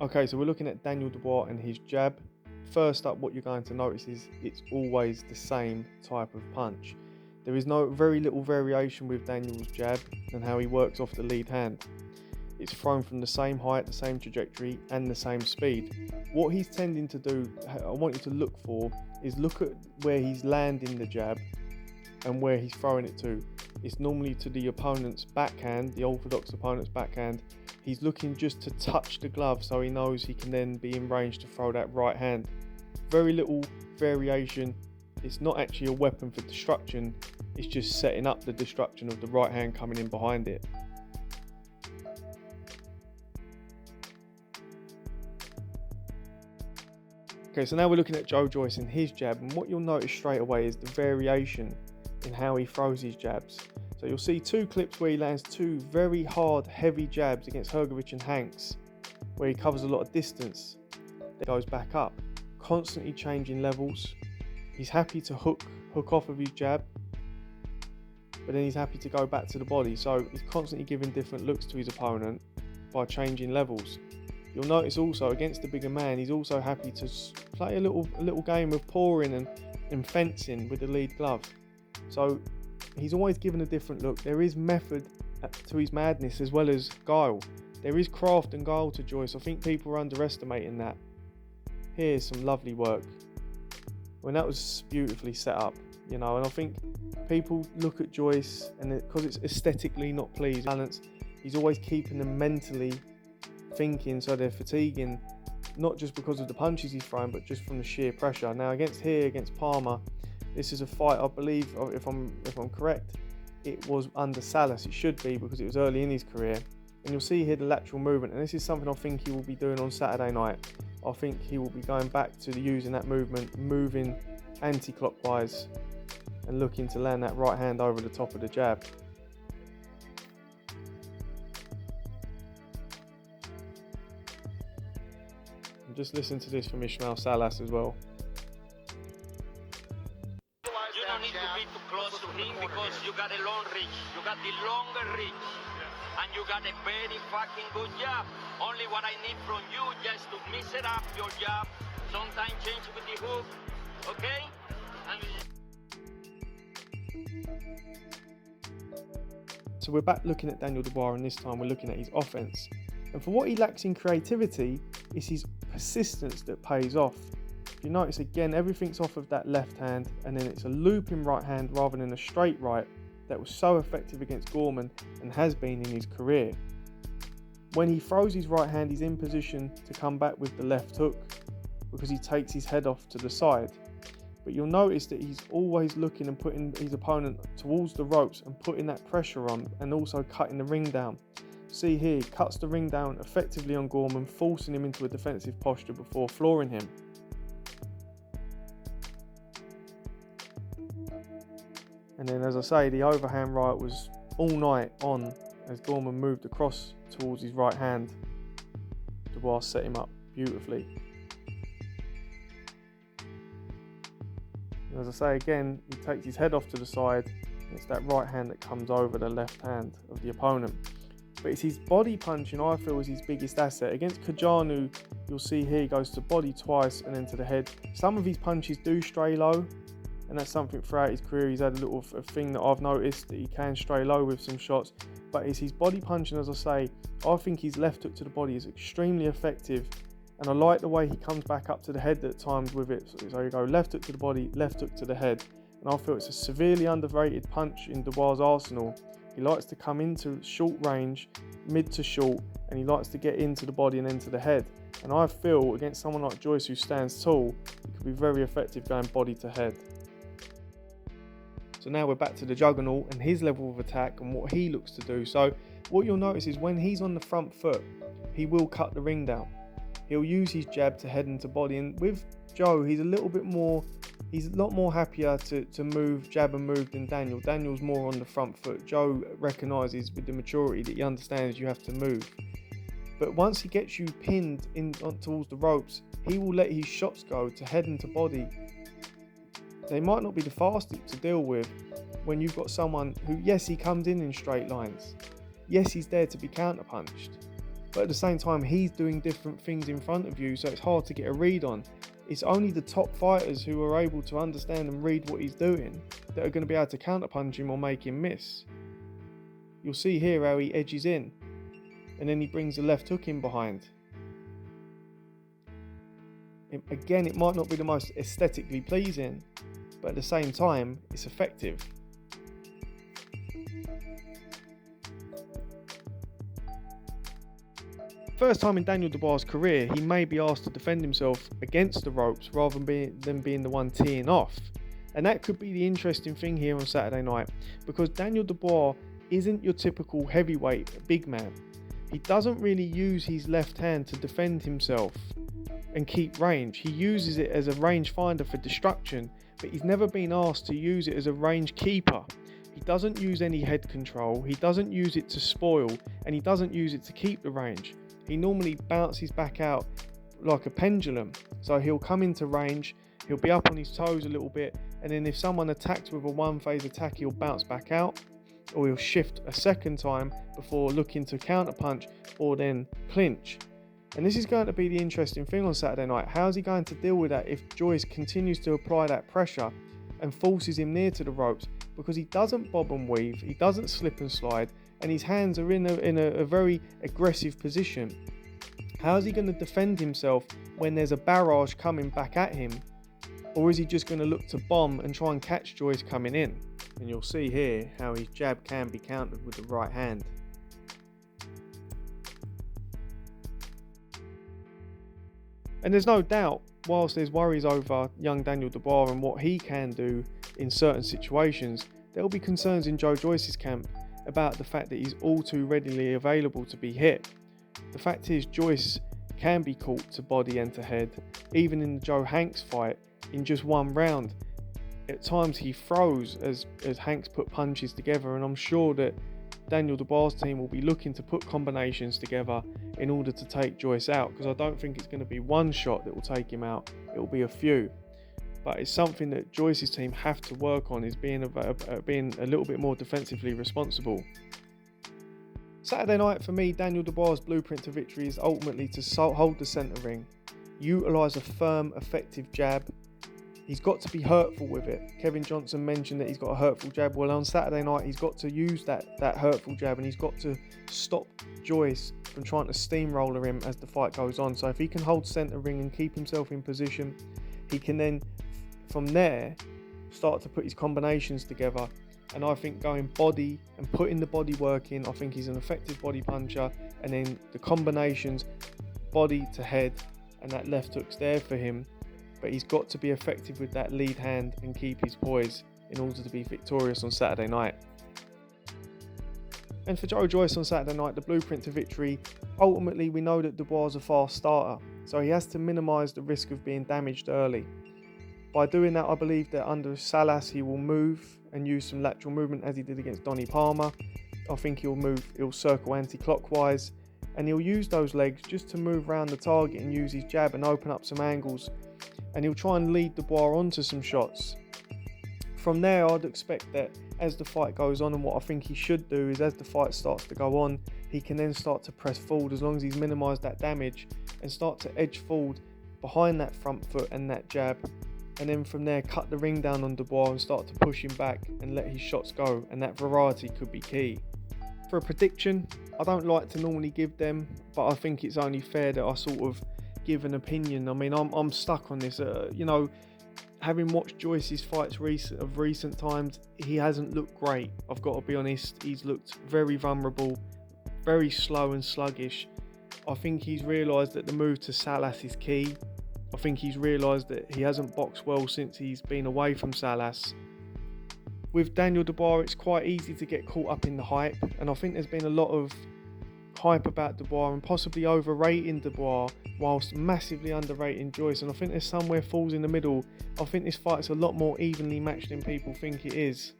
Okay, so we're looking at Daniel Dubois and his jab. First up, what you're going to notice is it's always the same type of punch. There is very little variation with Daniel's jab and how he works off the lead hand. It's thrown from the same height, the same trajectory, and the same speed. What he's tending to do, I want you to look for, is look at where he's landing the jab and where he's throwing it to. It's normally to the opponent's backhand, the orthodox opponent's backhand. He's looking just to touch the glove so he knows he can then be in range to throw that right hand. Very little variation. It's not actually a weapon for destruction, it's just setting up the destruction of the right hand coming in behind it. Okay, so now we're looking at Joe Joyce and his jab, and what you'll notice straight away is the variation in how he throws his jabs. So you'll see two clips where he lands two very hard, heavy jabs against Hrgovic and Hanks, where he covers a lot of distance, then goes back up, constantly changing levels. He's happy to hook off of his jab, but then he's happy to go back to the body. So he's constantly giving different looks to his opponent by changing levels. You'll notice also against the bigger man, he's also happy to play a little game of pawing and fencing with the lead glove. So he's always given a different look. There is method to his madness as well as guile. There is craft and guile to Joyce. I think people are underestimating that. Here's some lovely work. When that was beautifully set up, and I think people look at Joyce and because it's aesthetically not pleased, balance, he's always keeping them mentally thinking, so they're fatiguing, not just because of the punches he's throwing, but just from the sheer pressure. Now against Palmer, this is a fight, I believe, if I'm correct, it was under Salas. It should be, because it was early in his career. And you'll see here the lateral movement, and this is something I think he will be doing on Saturday night. I think he will be going back to using that movement, moving anti-clockwise and looking to land that right hand over the top of the jab. And just listen to this from Ismail Salas as well. You don't need to be too close to him because you got a long reach. You got the longer reach. And you got a very fucking good jab. Only what I need from you just to mix it up, your jab. Sometimes change with the hook. Okay? So we're back looking at Daniel Dubois, and this time we're looking at his offense. And for what he lacks in creativity, it's his persistence that pays off. If you notice again, everything's off of that left hand, and then it's a looping right hand rather than a straight right that was so effective against Gorman and has been in his career. When he throws his right hand, he's in position to come back with the left hook because he takes his head off to the side. But you'll notice that he's always looking and putting his opponent towards the ropes and putting that pressure on, and also cutting the ring down. See here, he cuts the ring down effectively on Gorman, forcing him into a defensive posture before flooring him. And then, as I say, the overhand right was all night on as Gorman moved across towards his right hand. Dubois set him up beautifully. And as I say again, he takes his head off to the side. It's that right hand that comes over the left hand of the opponent. But it's his body punching, I feel, is his biggest asset. Against Kajanu, you'll see here he goes to body twice and then to the head. Some of his punches do stray low, and that's something throughout his career. He's had a little thing that I've noticed, that he can stray low with some shots. But it's his body punching, as I say. I think his left hook to the body is extremely effective. And I like the way he comes back up to the head at times with it. So you go left hook to the body, left hook to the head. And I feel it's a severely underrated punch in Dubois' arsenal. He likes to come into short range, mid to short, and he likes to get into the body and into the head. And I feel against someone like Joyce, who stands tall, it could be very effective going body to head. So now we're back to the Juggernaut and his level of attack and what he looks to do. So what you'll notice is when he's on the front foot, he will cut the ring down. He'll use his jab to head into body. And with Joe, he's a lot more happier to move, jab and move than Daniel. Daniel's more on the front foot. Joe recognises with the maturity that he understands you have to move. But once he gets you pinned in towards the ropes, he will let his shots go to head into body. They might not be the fastest to deal with when you've got someone who, yes, he comes in straight lines. Yes, he's there to be counterpunched. but at the same time he's doing different things in front of you, so it's hard to get a read on. It's only the top fighters who are able to understand and read what he's doing that are going to be able to counterpunch him or make him miss. You'll see here how he edges in, and then he brings the left hook in behind. Again, it might not be the most aesthetically pleasing, but at the same time, it's effective. First time in Daniel Dubois' career, he may be asked to defend himself against the ropes rather than being the one teeing off. And that could be the interesting thing here on Saturday night, because Daniel Dubois isn't your typical heavyweight big man. He doesn't really use his left hand to defend himself and keep range. He uses it as a range finder for destruction, but he's never been asked to use it as a range keeper. He doesn't use any head control, he doesn't use it to spoil, and he doesn't use it to keep the range. He normally bounces back out like a pendulum. So he'll come into range, he'll be up on his toes a little bit, and then if someone attacks with a one-phase attack, he'll bounce back out, or he'll shift a second time before looking to counterpunch or then clinch. And this is going to be the interesting thing on Saturday night. How's he going to deal with that if Joyce continues to apply that pressure and forces him near to the ropes? Because he doesn't bob and weave, he doesn't slip and slide, and his hands are in a very aggressive position. How's he going to defend himself when there's a barrage coming back at him? Or is he just going to look to bomb and try and catch Joyce coming in? And you'll see here how his jab can be countered with the right hand. And there's no doubt, whilst there's worries over young Daniel Dubois and what he can do in certain situations, there will be concerns in Joe Joyce's camp about the fact that he's all too readily available to be hit. The fact is, Joyce can be caught to body and to head. Even in the Joe Hanks fight, in just one round, at times he froze as Hanks put punches together, and I'm sure that Daniel Dubois' team will be looking to put combinations together in order to take Joyce out, because I don't think it's going to be one shot that will take him out, it will be a few. But it's something that Joyce's team have to work on, is being a little bit more defensively responsible. Saturday night for me, Daniel Dubois' blueprint to victory is ultimately to hold the centre ring, utilise a firm, effective jab. He's got to be hurtful with it. Kevin Johnson mentioned that he's got a hurtful jab. Well, on Saturday night, he's got to use that hurtful jab, and he's got to stop Joyce from trying to steamroller him as the fight goes on. So if he can hold centre ring and keep himself in position, he can then, from there, start to put his combinations together. And I think going body and putting the body work in, I think he's an effective body puncher. And then the combinations, body to head, and that left hook's there for him. But he's got to be effective with that lead hand and keep his poise in order to be victorious on Saturday night. And for Joe Joyce on Saturday night, the blueprint to victory, ultimately we know that Dubois is a fast starter, so he has to minimise the risk of being damaged early. By doing that, I believe that under Salas he will move and use some lateral movement as he did against Donny Palmer. I think he'll circle anti-clockwise, and he'll use those legs just to move around the target and use his jab and open up some angles. And he'll try and lead Dubois onto some shots. From there, I'd expect that as the fight goes on, and what I think he should do is as the fight starts to go on, he can then start to press forward as long as he's minimised that damage and start to edge forward behind that front foot and that jab. And then from there, cut the ring down on Dubois and start to push him back and let his shots go. And that variety could be key. For a prediction, I don't like to normally give them, but I think it's only fair that I sort of give an opinion. I mean, I'm stuck on this. Having watched Joyce's fights of recent times, he hasn't looked great. I've got to be honest. He's looked very vulnerable, very slow and sluggish. I think he's realised that the move to Salas is key. I think he's realised that he hasn't boxed well since he's been away from Salas. With Daniel Dubois, it's quite easy to get caught up in the hype, and I think there's been a lot of hype about Dubois and possibly overrating Dubois whilst massively underrating Joyce, and I think there's somewhere falls in the middle. I think this fight's a lot more evenly matched than people think it is.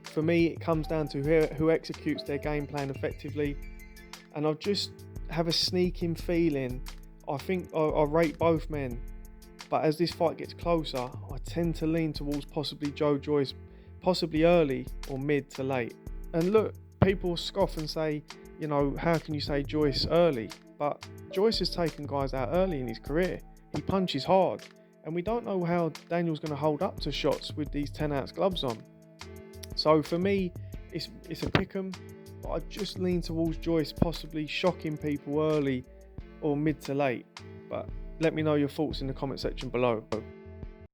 For me, it comes down to who executes their game plan effectively, and I just have a sneaking feeling I think I rate both men, but as this fight gets closer, I tend to lean towards possibly Joe Joyce, possibly early or mid to late. And look, people scoff and say you know, how can you say Joyce early? But Joyce has taken guys out early in his career. He punches hard, and we don't know how Daniel's going to hold up to shots with these 10-ounce gloves on. So for me, it's a pick'em, but I just lean towards Joyce possibly shocking people early or mid to late. But let me know your thoughts in the comment section below.